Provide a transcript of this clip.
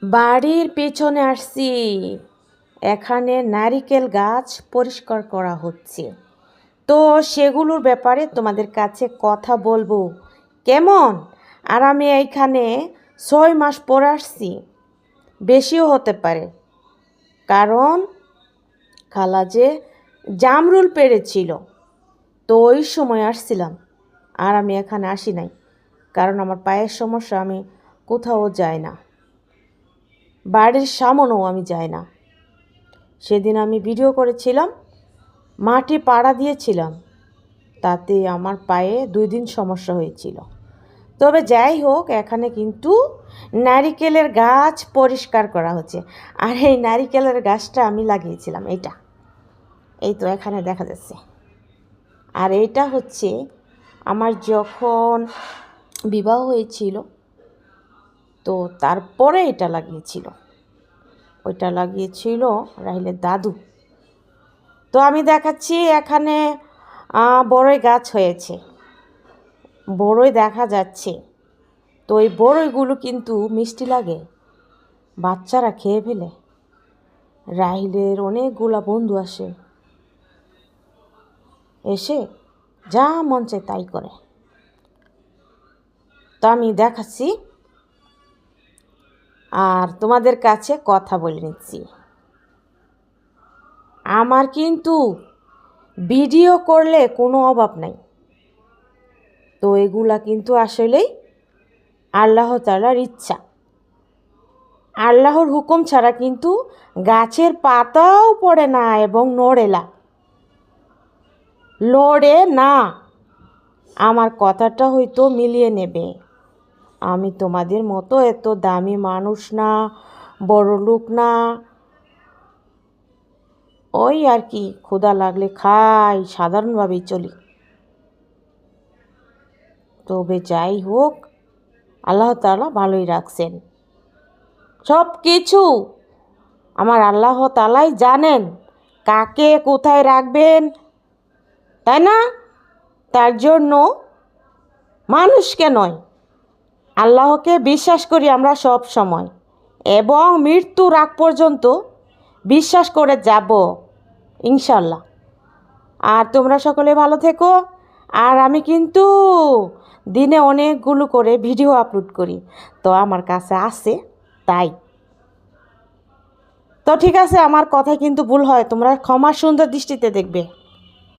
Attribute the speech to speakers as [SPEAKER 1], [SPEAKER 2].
[SPEAKER 1] বাড়ির পেছনে আসছি। এখানে নারিকেল গাছ পরিষ্কার করা হচ্ছে, তো সেগুলোর ব্যাপারে তোমাদের কাছে কথা বলবো কেমন। আর আমি এইখানে 6 মাস পরে আসছি, বেশিও হতে পারে, কারণ খালা যে জামরুল পেড়েছিল, তো ওই সময় আসছিলাম। আর আমি এখানে আসি নাই, কারণ আমার পায়ের সমস্যা, আমি কোথাও যাই না, বাড়ির সামনেও আমি যাই না। সেদিন আমি ভিডিও করেছিলাম, মাটি পাড়া দিয়েছিলাম, তাতে আমার পায়ে 2 দিন সমস্যা হয়েছিল। তবে যাই হোক, এখানে কিন্তু নারিকেলের গাছ পরিষ্কার করা হচ্ছে। আর এই নারিকেলের গাছটা আমি লাগিয়েছিলাম, এই তো এখানে দেখা যাচ্ছে। আর এইটা হচ্ছে আমার যখন বিবাহ হয়েছিল, তো তারপরে এটা লাগিয়েছিল, ওইটা লাগিয়েছিল রাহিলের দাদু। তো আমি দেখাচ্ছি, এখানে বড়ই গাছ হয়েছে, বড়ই দেখা যাচ্ছে। তো এই বড়ইগুলো কিন্তু মিষ্টি লাগে, বাচ্চারা খেয়ে ফেলে। রাহিলের অনেকগুলা বন্ধু আসে, এসে যা মন চায় তাই করে। তো আমি দেখাচ্ছি আর তোমাদের কাছে কথা বলে নিচ্ছি। আমার কিন্তু ভিডিও করলে কোনো অভাব নাই, তো এগুলা কিন্তু আসলেই আল্লাহ তাআলার ইচ্ছা। আল্লাহর হুকুম ছাড়া কিন্তু গাছের পাতাও পড়ে না এবং লড়ে না। আমার কথাটা হয়তো মিলিয়ে নেবে। আমি তোমাদের মতো এত দামি মানুষ না, বড় লোক না, ওই আর কি, ক্ষুধা লাগলে খাই, সাধারণভাবেই চলি। তবে যাই হোক, আল্লাহ তাআলা ভালোই রাখছেন। সব কিছু আমার আল্লাহ তাআলাই জানেন কাকে কোথায় রাখবেন, তাই না? তার জন্য মানুষকে নয়, আল্লাহকে বিশ্বাস করি আমরা সব সময়, এবং মৃত্যুর আগ পর্যন্ত বিশ্বাস করে যাব ইনশাল্লাহ। আর তোমরা সকলে ভালো থেকো। আর আমি কিন্তু দিনে অনেকগুলো করে ভিডিও আপলোড করি, তো আমার কাছে আছে তাই। তো ঠিক আছে, আমার কথায় কিন্তু ভুল হয়, তোমরা ক্ষমা সুন্দর দৃষ্টিতে দেখবে।